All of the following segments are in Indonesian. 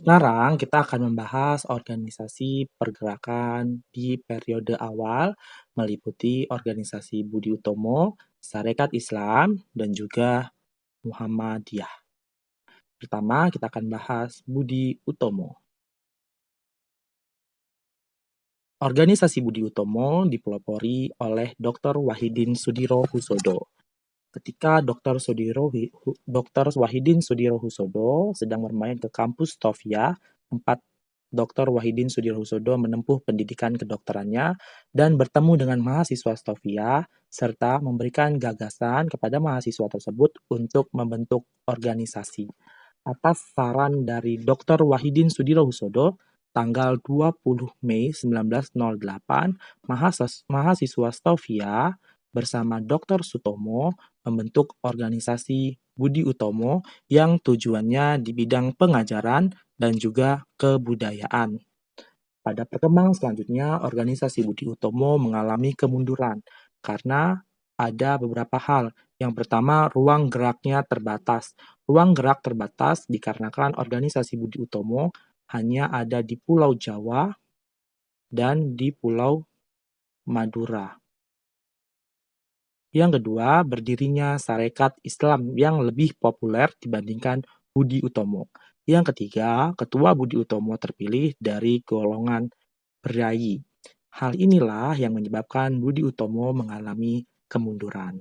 Sekarang kita akan membahas organisasi pergerakan di periode awal, meliputi organisasi Budi Utomo, Sarekat Islam, dan juga Muhammadiyah. Pertama, kita akan bahas Budi Utomo. Organisasi Budi Utomo dipelopori oleh Dr. Wahidin Sudirohusodo. Ketika Dr. Wahidin Sudirohusodo sedang bermain ke kampus Stovia, tempat Dr. Wahidin Sudirohusodo menempuh pendidikan kedokterannya dan bertemu dengan mahasiswa Stovia serta memberikan gagasan kepada mahasiswa tersebut untuk membentuk organisasi. Atas saran dari Dr. Wahidin Sudirohusodo, tanggal 20 Mei 1908, mahasiswa Stovia bersama Dr. Sutomo membentuk organisasi Budi Utomo yang tujuannya di bidang pengajaran dan juga kebudayaan. Pada perkembangan selanjutnya, organisasi Budi Utomo mengalami kemunduran karena ada beberapa hal. Yang pertama, ruang geraknya terbatas. Ruang gerak terbatas dikarenakan organisasi Budi Utomo hanya ada di Pulau Jawa dan di Pulau Madura. Yang kedua, berdirinya Sarekat Islam yang lebih populer dibandingkan Budi Utomo. Yang ketiga, Ketua Budi Utomo terpilih dari golongan priayi. Hal inilah yang menyebabkan Budi Utomo mengalami kemunduran.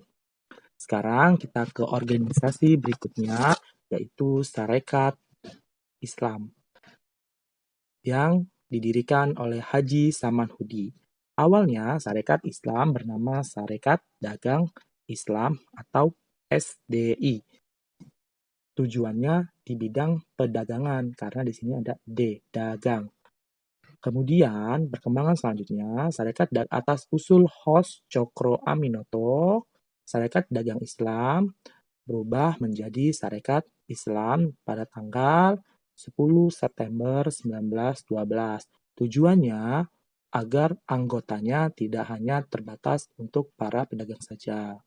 Sekarang kita ke organisasi berikutnya, yaitu Sarekat Islam yang didirikan oleh Haji Samanhudi. Awalnya, Sarekat Islam bernama Sarekat Dagang Islam atau SDI. Tujuannya di bidang perdagangan, karena di sini ada D, dagang. Kemudian, perkembangan selanjutnya, Sarekat atas usul Hos Cokro Aminoto, Sarekat Dagang Islam berubah menjadi Sarekat Islam pada tanggal 10 September 1912. Tujuannya agar anggotanya tidak hanya terbatas untuk para pedagang saja.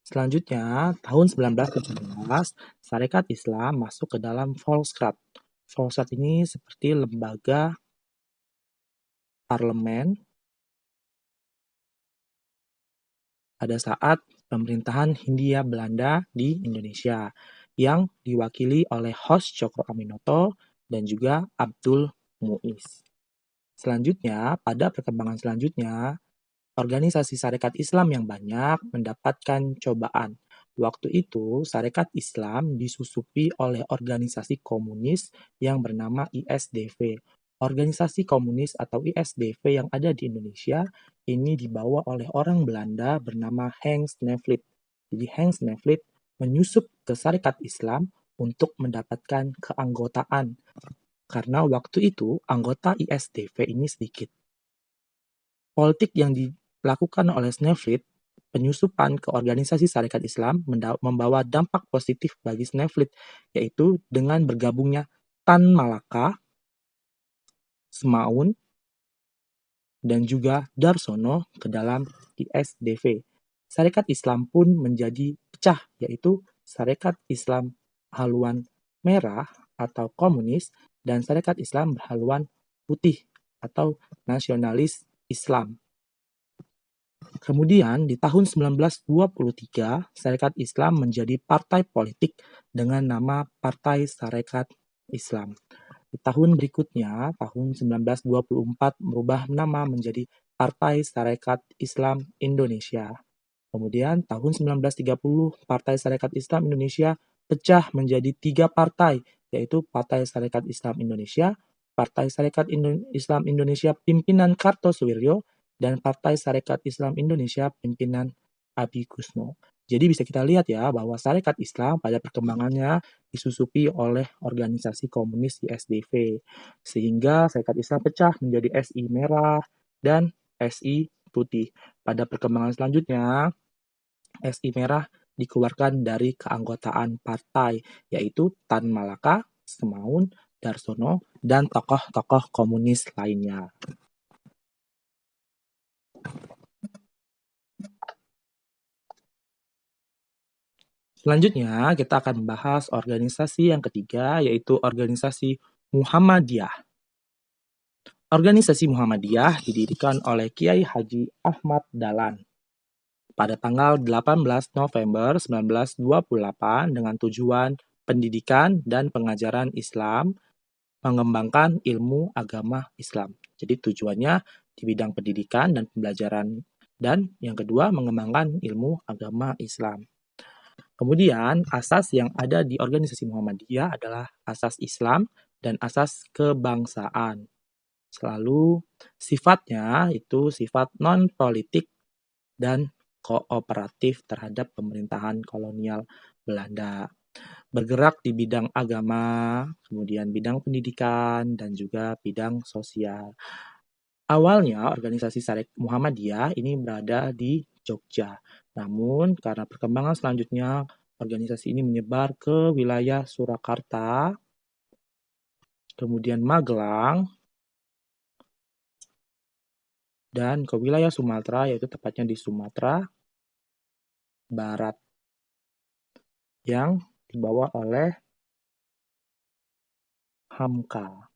Selanjutnya, tahun 1917, Sarekat Islam masuk ke dalam Volksraad. Volksraad ini seperti lembaga parlemen pada saat pemerintahan Hindia Belanda di Indonesia yang diwakili oleh Hos Cokro Aminoto dan juga Abdul Muiz. Selanjutnya, pada perkembangan selanjutnya, organisasi Sarekat Islam yang banyak mendapatkan cobaan. Waktu itu, Sarekat Islam disusupi oleh organisasi komunis yang bernama ISDV. Organisasi komunis atau ISDV yang ada di Indonesia ini dibawa oleh orang Belanda bernama Henk Snevely. Jadi Henk Snevely menyusup ke Sarekat Islam untuk mendapatkan keanggotaan. Karena waktu itu anggota ISDV ini sedikit. Politik yang dilakukan oleh Snevely, penyusupan ke organisasi Sarekat Islam membawa dampak positif bagi Snevely, yaitu dengan bergabungnya Tan Malaka, Semaun, dan juga Darsono ke dalam ISDV. Sarekat Islam pun menjadi pecah, yaitu Sarekat Islam haluan merah atau komunis dan Sarekat Islam berhaluan putih atau nasionalis Islam. Kemudian di tahun 1923, Sarekat Islam menjadi partai politik dengan nama Partai Sarekat Islam. Di tahun berikutnya, tahun 1924 merubah nama menjadi Partai Sarekat Islam Indonesia. Kemudian tahun 1930, Partai Sarekat Islam Indonesia pecah menjadi 3 partai, yaitu Partai Sarekat Islam Indonesia, Partai Sarekat Islam Indonesia pimpinan Kartosuwiryo, dan Partai Sarekat Islam Indonesia pimpinan Abi Kusno. Jadi bisa kita lihat ya bahwa Sarekat Islam pada perkembangannya disusupi oleh organisasi komunis di SDV. Sehingga Sarekat Islam pecah menjadi SI merah dan SI putih. Pada perkembangan selanjutnya, SI merah dikeluarkan dari keanggotaan partai, yaitu Tan Malaka, Semaun, Darsono, dan tokoh-tokoh komunis lainnya. Selanjutnya, kita akan membahas organisasi yang ketiga, yaitu organisasi Muhammadiyah. Organisasi Muhammadiyah didirikan oleh Kiai Haji Ahmad Dahlan pada tanggal 18 November 1928 dengan tujuan pendidikan dan pengajaran Islam, mengembangkan ilmu agama Islam. Jadi tujuannya di bidang pendidikan dan pembelajaran, dan yang kedua mengembangkan ilmu agama Islam. Kemudian asas yang ada di organisasi Muhammadiyah adalah asas Islam dan asas kebangsaan. Selalu sifatnya itu sifat non-politik dan kooperatif terhadap pemerintahan kolonial Belanda. Bergerak di bidang agama, kemudian bidang pendidikan, dan juga bidang sosial. Awalnya organisasi Syarikat Muhammadiyah ini berada di Jogja. Namun karena perkembangan selanjutnya organisasi ini menyebar ke wilayah Surakarta, kemudian Magelang, dan ke wilayah Sumatera, yaitu tepatnya di Sumatera Barat, yang dibawa oleh Hamka.